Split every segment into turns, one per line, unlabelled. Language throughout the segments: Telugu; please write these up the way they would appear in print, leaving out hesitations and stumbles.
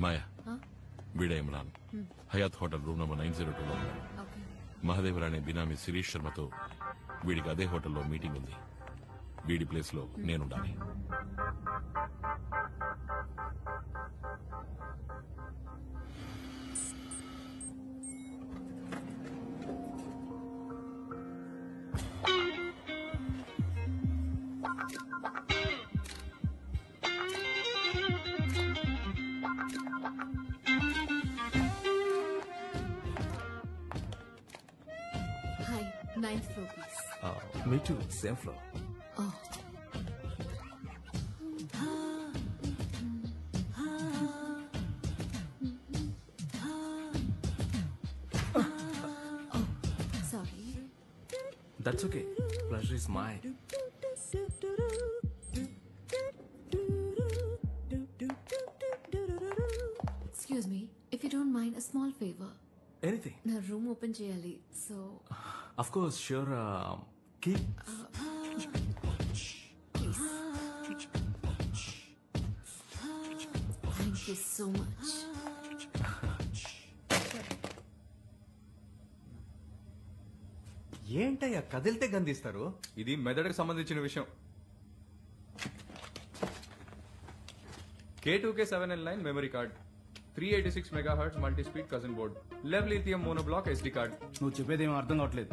మాయా వీడే Imran Hayat hotel room number 902లో ఉన్నాడు. మహదేవరాణి బినామీ శిరీష్ శర్మతో వీడికి అదే హోటల్లో మీటింగ్ ఉంది. వీడి ప్లేస్ లో నేనుండాలి.
Hi, 9th floor, please.
Me too, same floor.
Oh. Oh, sorry.
That's okay. Pleasure is mine.
Excuse me, if you don't mind, a small favor.
Anything.
నా రూమ్ ఓపెన్ చేయాలి, so
Of course, sure. Keep.
Thank you so much.
ఏంటయ్యా కదిలితే గందిస్తారు? ఇది మెదడుకు సంబంధించిన విషయం. K2K7L9 memory card, 386 megahertz multi speed cousin board, లెవ్ లిథియం మోనోబ్లాక్ SD కార్డ్.
నువ్వు చెప్పేది ఏమో అర్థం కావట్లేదు.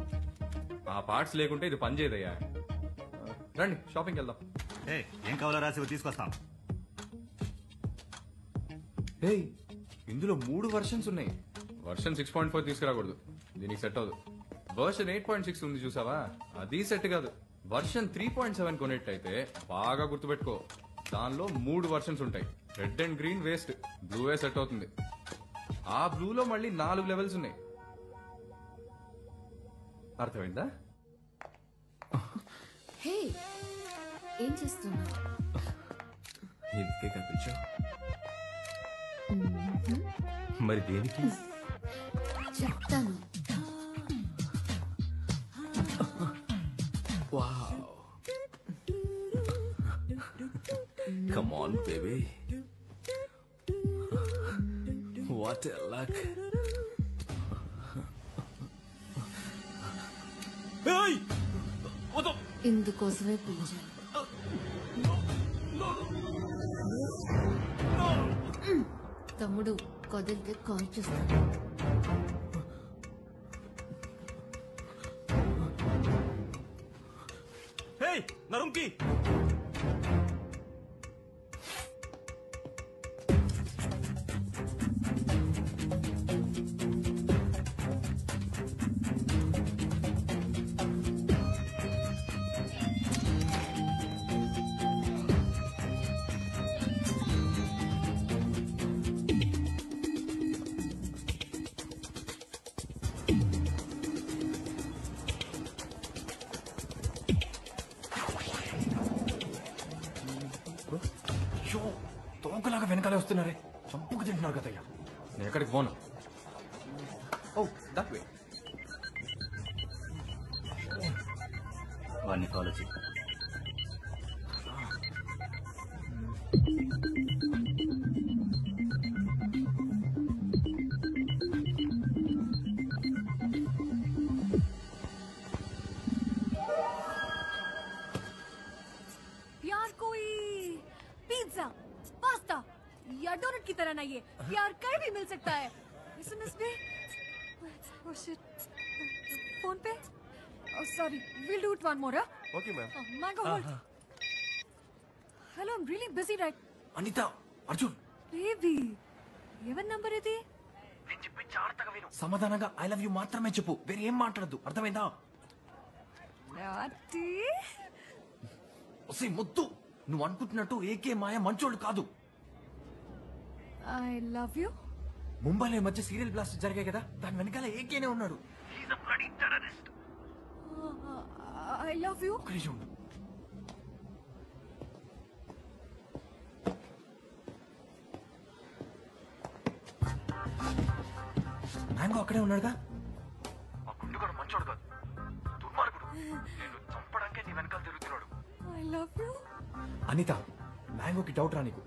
ఆ పార్ట్స్ లేకుంటే ఇది పనిచేయదయ్యా. రండి షాపింగ్కి వెళ్దాం.
ఏం కావాలో రాసి తీసుకొస్తాం.
ఇందులో 3 వర్షన్స్ ఉన్నాయి. వర్షన్ 6.4 తీసుకురాకూడదు, దీనికి సెట్ అవ్వదు. వర్షన్ 8.6 ఉంది చూసావా, అది సెట్ కాదు. వర్షన్ 3.7 కొనేట్టయితే బాగా గుర్తుపెట్టుకో, దానిలో 3 వర్షన్స్ ఉంటాయి. రెడ్ అండ్ గ్రీన్ వేస్ట్, బ్లూవే సెట్ అవుతుంది. ఆ బ్లూలో మళ్ళీ 4 లెవెల్స్ ఉన్నాయి. అర్థమైందా?
హే, ఏం చేస్తున్నా?
ఎందుకే కనిపించా? మరి దేనికి?
చెప్తాను.
Wow. Come on, baby. What a luck. Hey!
ఇందుకోసమే పిలిచాను. తమ్ముడు కదిలితే కాల్ చేస్తాను.
Hey, Narumki.
తోకలాగా వెనకాలే వస్తున్నారే, చంపుకు తింటున్నారు కదయ్యా. నేను ఎక్కడికి పోను. ఓ దట్ వే.
వాడిని ఫాలో చేయి.
यार कोई पिज्जा, पास्ता या डोनट की तरह ना ये यार कहीं भी मिल सकता है. एसएमएस पे oh shit फोन पे oh sorry we'll do it one more.
Okay, ma'am.
Mango hold. Hello, I'm really busy right.
Anita, Arjun.
Baby, ఎవరి నంబర్ ఇది?
నేను చెప్పి జాగ్రత్తగా విను. సమాధానంగా ఐ లవ్ యూ మాత్రమే చెప్పు, వేరే ఏం మాట్లాడద్దు, అర్థమైందా?
నాటి
ఒసే ముద్దు, నువ్వు అనుకుంటున్నట్టు ఏకే మాయ మంచోడు కాదు.
I love you.
ముంబైలో ఈ మధ్య సీరియల్ బ్లాస్ట్ జరిగాయి కదా, దాని వెనకాల ఏకేనే ఉన్నాడు.
I love you.
ఒక్క నిమిషం ఉండు. మ్యాంగో అక్కడే ఉన్నాడుగా. ఆ గుండుగాడు మంచోడు కాదు, దుర్మార్గుడు. నేను చంపడానికే నీ వెనకాల తిరుగుతున్నాడు.
I love you.
అనిత, మ్యాంగోకి డౌట్ రా నీకు.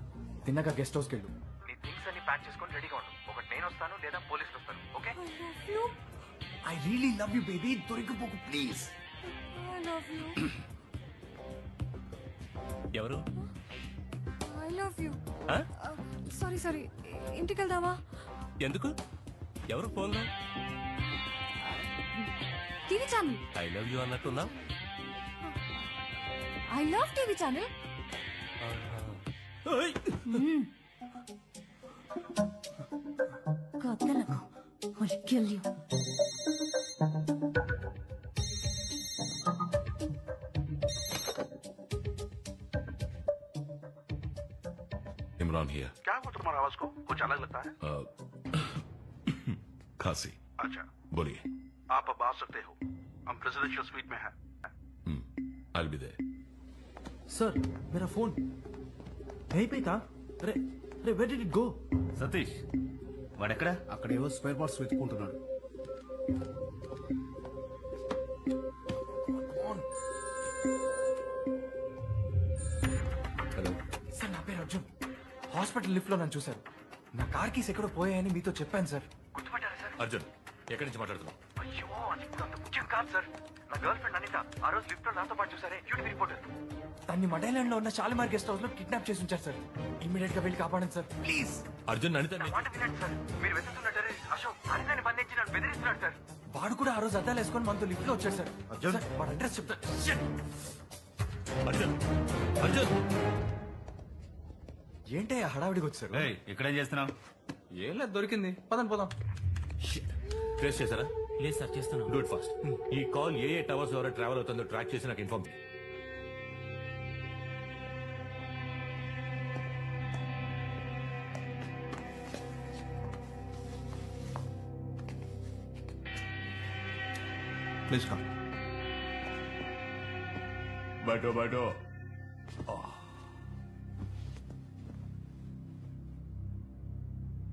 తిన్నాక గెస్ట్ హౌస్కి వెళ్ళు. నీ థింగ్స్ అన్ని ప్యాక్ చేసుకొని రెడీగా ఉండు. ఒకటి నేను వస్తాను లేదా పోలీసులు వస్తారు. Okay?
You.
I really love you baby. దొరికిపోకు ప్లీజ్.
I love you.
ఎవరు
I love you. సారీ ఇంటికి వెళ్దామా?
ఎందుకు ఎవరు phone
TV channel.
I love you అన్నట్టున్నా
ఐ లవ్ టీవీ ఛానల్. కదలకు. I'll kill you.
Imran here.
क्या हुआ तुम्हारा आवाज को? कुछ अलग लगता है.
खांसी.
अच्छा,
बोलिए.
आप अब आ सकते हो. हम प्रेसिडेंशियल स्वीट में हैं.
I'll be there.
सर मेरा फोन यहीं पे था. अरे अरे where did it go?
Satish వాడెక్కడా?
అక్కడేవో స్పేర్ పార్ట్స్ వెతుక్కుంటున్నాడు.
హలో
సార్ నా పేరు అర్జున్. హాస్పిటల్ లిఫ్ట్ లో నన్ను చూశారు. నా కార్ కీస్ ఎక్కడో పోయాయని మీతో చెప్పాను సార్. గుర్తుపట్టారా సార్?
అర్జున్ ఎక్కడి నుంచి మాట్లాడుతున్నావు?
అయ్యో అది అంత ముఖ్యం కాదు సార్. నా గర్ల్ ఫ్రెండ్ అనిత ఆ రోజు లిఫ్ట్ లో నాతో పాటు చూసారే డ్యూటీ రిపోర్టర్. తన్ని మడైలాండ్ లో ఉన్న షాలిమార్ గెస్ట్ హౌస్ లో కిడ్నాప్ చేసి ఉంచారు సార్. ఇమ్మీడియట్ గా వెళ్ళి కాపాడండి సార్ ప్లీజ్.
అర్జున్ అనిత
మాట వినండి సార్. మీరు వెతుకుతున్న టెర్రరిస్ట్ అశోక్ అనితని బంధించి నన్ను బెదిరిస్తున్నాడు సార్. వాడు కూడా ఆ రోజు అద్దాలు వేసుకొని మనతో లిఫ్ట్ లో వచ్చాడు సార్.
అర్జున్.
సార్, వాడు అడ్రస్ చెప్తా.
అర్జున్ అర్జున్
ఏంటే హడావిడికి వచ్చారు?
ఏయ్, ఇక్కడేం చేస్తున్నావు?
ఏం లేదు, దొరికింది. పోదాం.
ట్రేస్ చేశారా?
లేదు సార్ చేస్తున్నాం.
Do it fast. ఈ కాల్ ఏ టవర్స్ ద్వారా ట్రావెల్ అవుతుందో ట్రాక్ చేసి నాకు ఇన్ఫార్మ్ చేయి.
Please come.
బయటో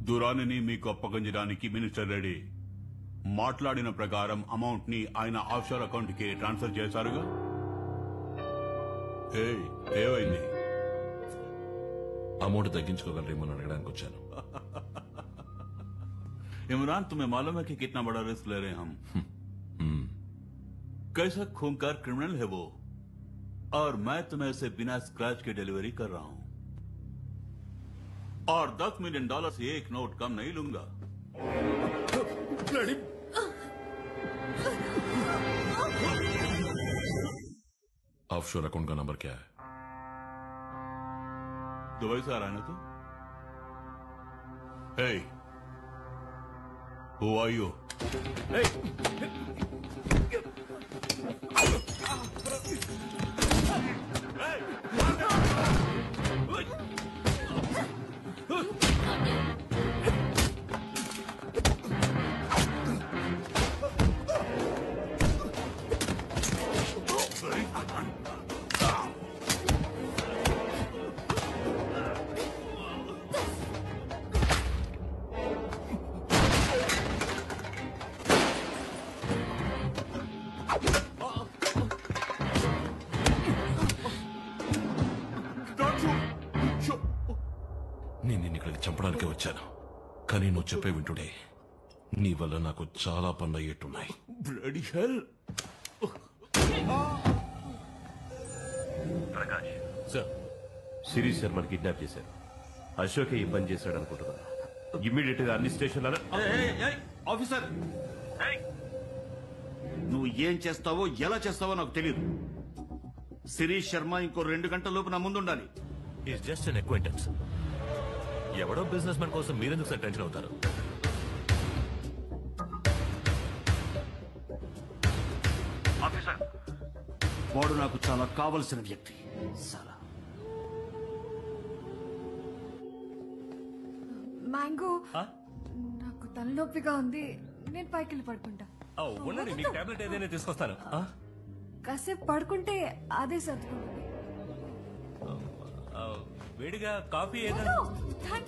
దూరాన్ని మీకు అప్పగించడానికి మినిస్టర్ రెడీ. మాట్లాడిన ప్రకారం అమౌంట్ ని ఆయన ఆఫ్షోర్ అకౌంట్ కి ట్రాన్స్ఫర్ చేశారుగా. ఏమైంది?
అమౌంట్ తగ్గించుకోగలరేమో అని అడగడానికి వచ్చాను.
इमरान तुम्हें मालूम है कि कितना बड़ा रिस्क ले रहे हैं हम. कैसा खूंखार क्रिमिनल है वो, और मैं तुम्हें इसे बिना स्क्रैच के डिलीवरी कर रहा हूं. और $10 मिलियन से एक नोट कम नहीं लूंगा.
ऑफशोर अकाउंट का नंबर क्या है?
दुबई से आ रहा है ना तू? Hey, who are you?
నేను నిన్ను ఇక్కడికి చంపడానికే వచ్చాను, కానీ నువ్వు చెప్పే వింటుడే నీ వల్ల నాకు చాలా పనులు అయ్యేట్టున్నాయి.
Bloody hell!
Prakash sir, Shirish శర్మని కిడ్నాప్ చేశారు. అశోకే ఇబ్బంది చేశాడు అనుకుంటున్నాను. ఇమ్మీడియట్ గా అన్ని స్టేషన్లలో
ఆఫీసర్, నువ్వు ఏం చేస్తావో ఎలా చేస్తావో నాకు తెలియదు. శిరీష్ శర్మ ఇంకో 2 గంటల లోపు నా ముందు ఉండాలి.
Is just an acquaintance. ఎవడో బిజినెస్ మ్యాన్ కోసం మీరెందుకు సార్ టెన్షన్ అవుతారు?
ఆఫీసర్,
వాడు నాకు చాలా కావలసిన వ్యక్తి. సాలా
మ్యాంగో, నాకు తలనొప్పిగా ఉంది. నేను పైకి వెళ్ళి పడుకుంటా.
ఉండండి, మీకు టాబ్లెట్ ఏదైనా తీసుకొస్తాను.
కాసేపు పడుకుంటే అదే సర్దుకుంటుంది.
వేడిగా కాఫీ ఏదైనా.
థ్యాంక్